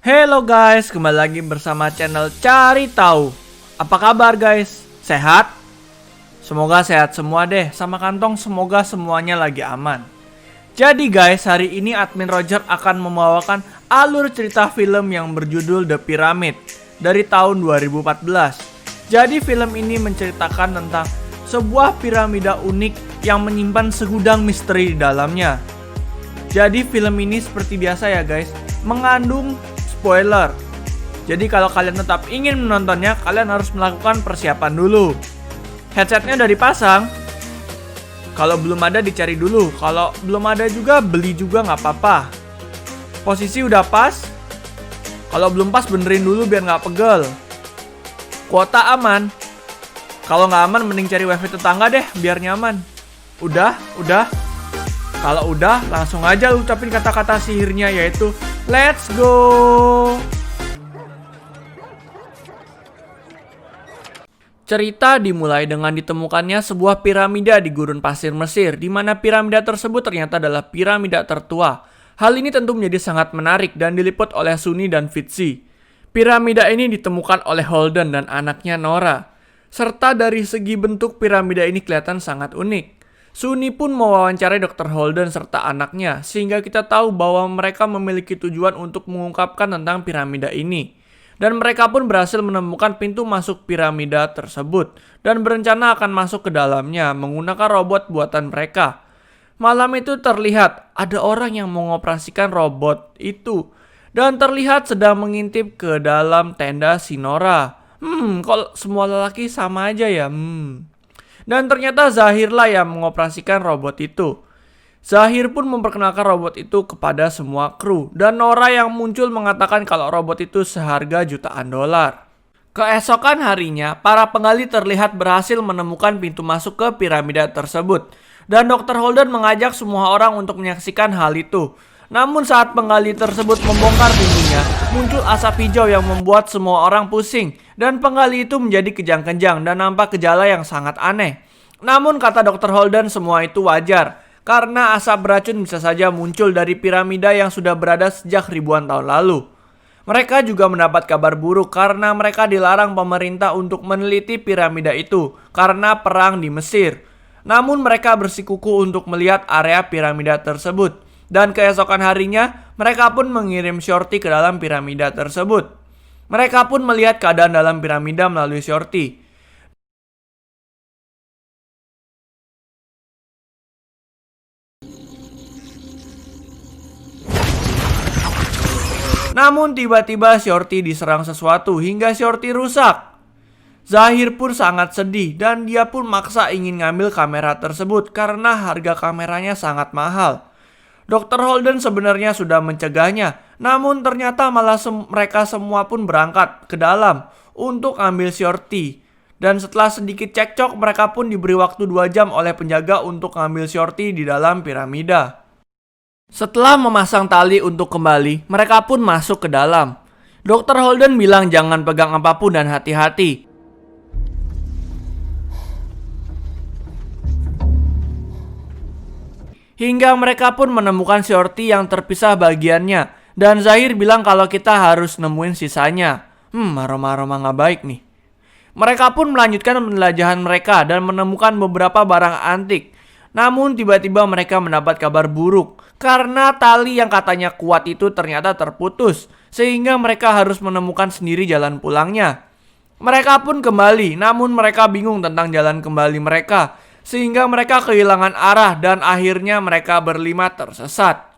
Hello guys, kembali lagi bersama channel Cari Tahu. Apa kabar guys? Sehat? Semoga sehat semua deh, sama kantong semoga semuanya lagi aman. Jadi guys, hari ini admin Roger akan membawakan alur cerita film yang berjudul The Pyramid dari tahun 2014. Jadi film ini menceritakan tentang sebuah piramida unik yang menyimpan segudang misteri di dalamnya. Jadi film ini seperti biasa ya guys, mengandung spoiler. Jadi kalau kalian tetap ingin menontonnya, kalian harus melakukan persiapan dulu. Headsetnya udah dipasang. Kalau belum ada dicari dulu. Kalau belum ada juga beli juga nggak apa-apa. Posisi udah pas. Kalau belum pas benerin dulu biar nggak pegel. Kuota aman. Kalau nggak aman mending cari wifi tetangga deh biar nyaman. Udah. Kalau udah langsung aja ucapin kata-kata sihirnya yaitu let's go. Cerita dimulai dengan ditemukannya sebuah piramida di gurun pasir Mesir, di mana piramida tersebut ternyata adalah piramida tertua. Hal ini tentu menjadi sangat menarik dan diliput oleh Sunni dan Fitzy. Piramida ini ditemukan oleh Holden dan anaknya Nora. Serta dari segi bentuk piramida ini kelihatan sangat unik. Sunni pun mewawancarai Dr. Holden serta anaknya, sehingga kita tahu bahwa mereka memiliki tujuan untuk mengungkapkan tentang piramida ini. Dan mereka pun berhasil menemukan pintu masuk piramida tersebut, dan berencana akan masuk ke dalamnya menggunakan robot buatan mereka. Malam itu terlihat ada orang yang mengoperasikan robot itu, dan terlihat sedang mengintip ke dalam tenda si Nora. Kok semua lelaki sama aja ya? Dan ternyata Zahir lah yang mengoperasikan robot itu. Zahir pun memperkenalkan robot itu kepada semua kru. Dan Nora yang muncul mengatakan kalau robot itu seharga jutaan dolar. Keesokan harinya, para penggali terlihat berhasil menemukan pintu masuk ke piramida tersebut. Dan Dr. Holden mengajak semua orang untuk menyaksikan hal itu. Namun saat penggali tersebut membongkar pintunya, muncul asap hijau yang membuat semua orang pusing. Dan penggali itu menjadi kejang-kejang dan nampak gejala yang sangat aneh. Namun kata Dr. Holden semua itu wajar, karena asap beracun bisa saja muncul dari piramida yang sudah berada sejak ribuan tahun lalu. Mereka juga mendapat kabar buruk karena mereka dilarang pemerintah untuk meneliti piramida itu karena perang di Mesir. Namun mereka bersikukuh untuk melihat area piramida tersebut. Dan keesokan harinya, mereka pun mengirim Shorty ke dalam piramida tersebut. Mereka pun melihat keadaan dalam piramida melalui Shorty. Namun tiba-tiba Shorty diserang sesuatu hingga Shorty rusak. Zahir pun sangat sedih dan dia pun maksa ingin ngambil kamera tersebut karena harga kameranya sangat mahal. Dr. Holden sebenarnya sudah mencegahnya, namun ternyata malah mereka semua pun berangkat ke dalam untuk ambil Shorty. Dan setelah sedikit cekcok, mereka pun diberi waktu 2 jam oleh penjaga untuk ngambil Shorty di dalam piramida. Setelah memasang tali untuk kembali, mereka pun masuk ke dalam. Dr. Holden bilang jangan pegang apapun dan hati-hati. Hingga mereka pun menemukan Shorty yang terpisah bagiannya. Dan Zahir bilang kalau kita harus nemuin sisanya. Aroma-aroma gak baik nih. Mereka pun melanjutkan penjelajahan mereka dan menemukan beberapa barang antik. Namun tiba-tiba mereka mendapat kabar buruk. Karena tali yang katanya kuat itu ternyata terputus. Sehingga mereka harus menemukan sendiri jalan pulangnya. Mereka pun kembali, namun mereka bingung tentang jalan kembali mereka. Sehingga mereka kehilangan arah dan akhirnya mereka berlima tersesat.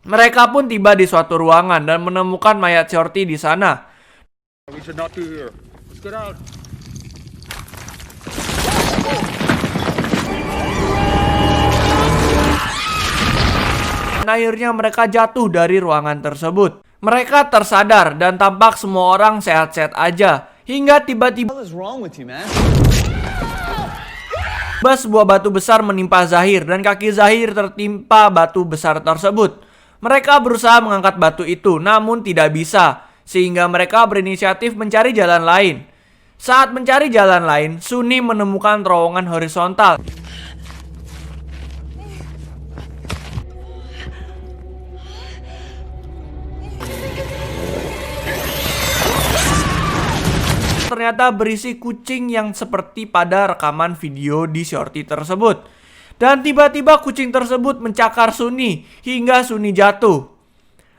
Mereka pun tiba di suatu ruangan dan menemukan mayat Shorty di sana. Dan akhirnya mereka jatuh dari ruangan tersebut. Mereka tersadar dan tampak semua orang sehat-sehat aja. Hingga tiba-tiba sebuah batu besar menimpa Zahir dan kaki Zahir tertimpa batu besar tersebut. Mereka berusaha mengangkat batu itu namun tidak bisa, sehingga mereka berinisiatif mencari jalan lain. Saat mencari jalan lain, Sunni menemukan terowongan horizontal. ternyata berisi kucing yang seperti pada rekaman video di Shorty tersebut. Dan tiba-tiba kucing tersebut mencakar Sunny hingga Sunny jatuh.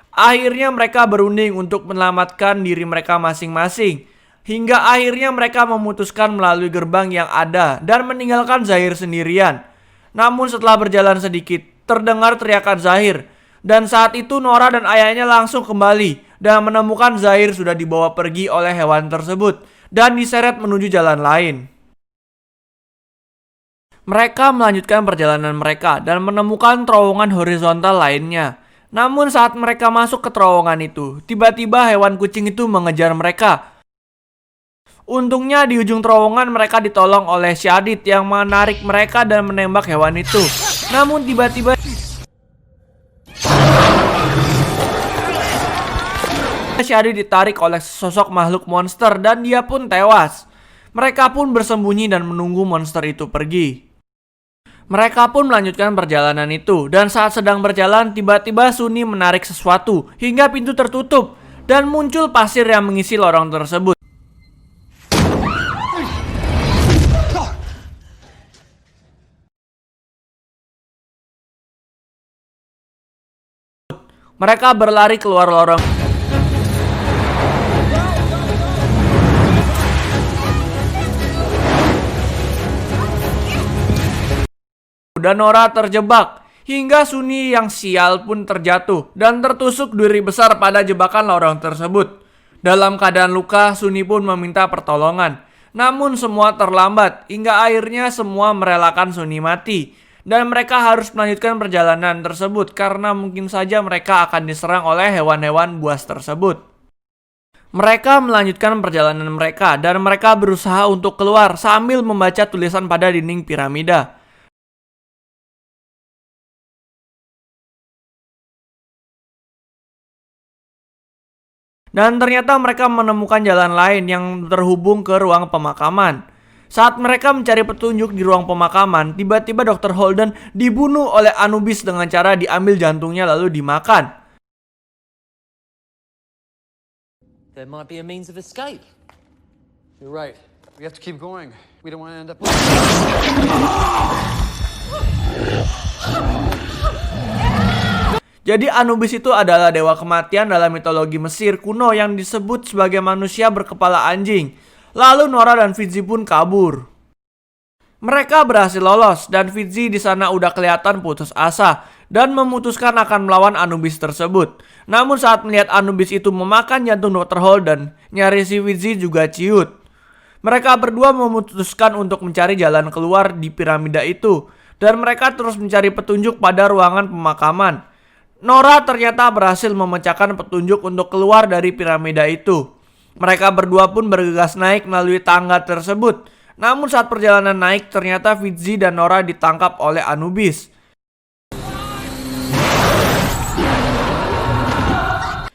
Akhirnya mereka berunding untuk menyelamatkan diri mereka masing-masing. Hingga akhirnya mereka memutuskan melalui gerbang yang ada dan meninggalkan Zahir sendirian. Namun setelah berjalan sedikit, terdengar teriakan Zahir. Dan saat itu Nora dan ayahnya langsung kembali dan menemukan Zahir sudah dibawa pergi oleh hewan tersebut dan diseret menuju jalan lain. Mereka melanjutkan perjalanan mereka dan menemukan terowongan horizontal lainnya. Namun saat mereka masuk ke terowongan itu, tiba-tiba hewan kucing itu mengejar mereka. Untungnya di ujung terowongan mereka ditolong oleh Shadid yang menarik mereka dan menembak hewan itu. Namun tiba-tiba Shadid ditarik oleh sosok makhluk monster dan dia pun tewas. Mereka pun bersembunyi dan menunggu monster itu pergi. Mereka pun melanjutkan perjalanan itu dan saat sedang berjalan tiba-tiba Sunny menarik sesuatu hingga pintu tertutup dan muncul pasir yang mengisi lorong tersebut. Mereka berlari keluar lorong. Dan Nora terjebak. Hingga Sunny yang sial pun terjatuh dan tertusuk duri besar pada jebakan lorong tersebut. Dalam keadaan luka, Sunny pun meminta pertolongan. Namun semua terlambat hingga akhirnya semua merelakan Sunny mati. Dan mereka harus melanjutkan perjalanan tersebut karena mungkin saja mereka akan diserang oleh hewan-hewan buas tersebut. Mereka melanjutkan perjalanan mereka dan mereka berusaha untuk keluar sambil membaca tulisan pada dinding piramida. Dan ternyata mereka menemukan jalan lain yang terhubung ke ruang pemakaman. Saat mereka mencari petunjuk di ruang pemakaman, tiba-tiba Dr. Holden dibunuh oleh Anubis dengan cara diambil jantungnya lalu dimakan. There might be a means of escape. You're right. We have to keep going. We don't want to end up... Jadi Anubis itu adalah dewa kematian dalam mitologi Mesir kuno yang disebut sebagai manusia berkepala anjing. Lalu Nora dan Fitzy pun kabur. Mereka berhasil lolos dan Fitzy di sana udah kelihatan putus asa dan memutuskan akan melawan Anubis tersebut. Namun saat melihat Anubis itu memakan jantung Dr. Holden, nyari si Fitzy juga ciut. Mereka berdua memutuskan untuk mencari jalan keluar di piramida itu dan mereka terus mencari petunjuk pada ruangan pemakaman. Nora ternyata berhasil memecahkan petunjuk untuk keluar dari piramida itu. Mereka berdua pun bergegas naik melalui tangga tersebut. Namun saat perjalanan naik ternyata Fitzy dan Nora ditangkap oleh Anubis.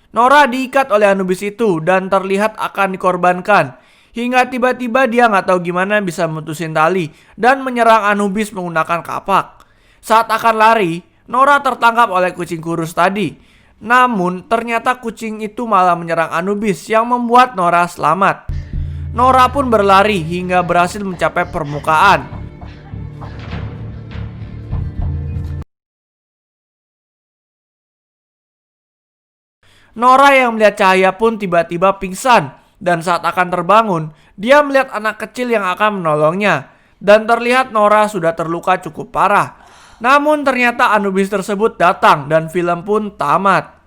Nora diikat oleh Anubis itu dan terlihat akan dikorbankan. Hingga tiba-tiba dia nggak tahu gimana bisa memutusin tali dan menyerang Anubis menggunakan kapak. Saat akan lari, Nora tertangkap oleh kucing kurus tadi. Namun ternyata kucing itu malah menyerang Anubis yang membuat Nora selamat. Nora pun berlari hingga berhasil mencapai permukaan. Nora yang melihat cahaya pun tiba-tiba pingsan. Dan saat akan terbangun, dia melihat anak kecil yang akan menolongnya. Dan terlihat Nora sudah terluka cukup parah. Namun ternyata Anubis tersebut datang dan film pun tamat.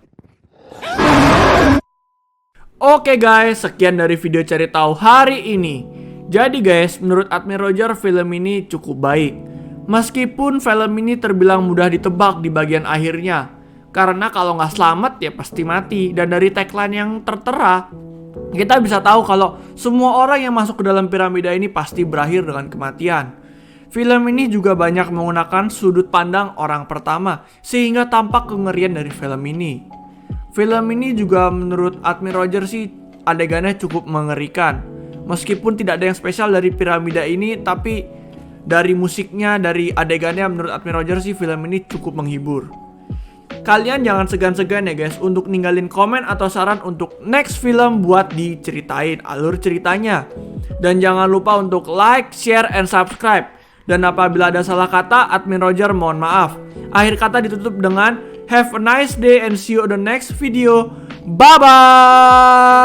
Oke guys, sekian dari video cari tahu hari ini. Jadi guys, menurut Admin Roger film ini cukup baik. Meskipun film ini terbilang mudah ditebak di bagian akhirnya. Karena kalau nggak selamat ya pasti mati. Dan dari tagline yang tertera, kita bisa tahu kalau semua orang yang masuk ke dalam piramida ini pasti berakhir dengan kematian. Film ini juga banyak menggunakan sudut pandang orang pertama, sehingga tampak kengerian dari film ini. Film ini juga menurut Admin Roger sih adegannya cukup mengerikan. Meskipun tidak ada yang spesial dari piramida ini, tapi dari musiknya, dari adegannya menurut Admin Roger sih film ini cukup menghibur. kalian jangan segan-segan ya guys untuk ninggalin komen atau saran untuk next film buat diceritain alur ceritanya. Dan jangan lupa untuk like, share, and subscribe. Dan apabila ada salah kata, admin Roger mohon maaf. Akhir kata ditutup dengan have a nice day and see you on the next video. Bye-bye.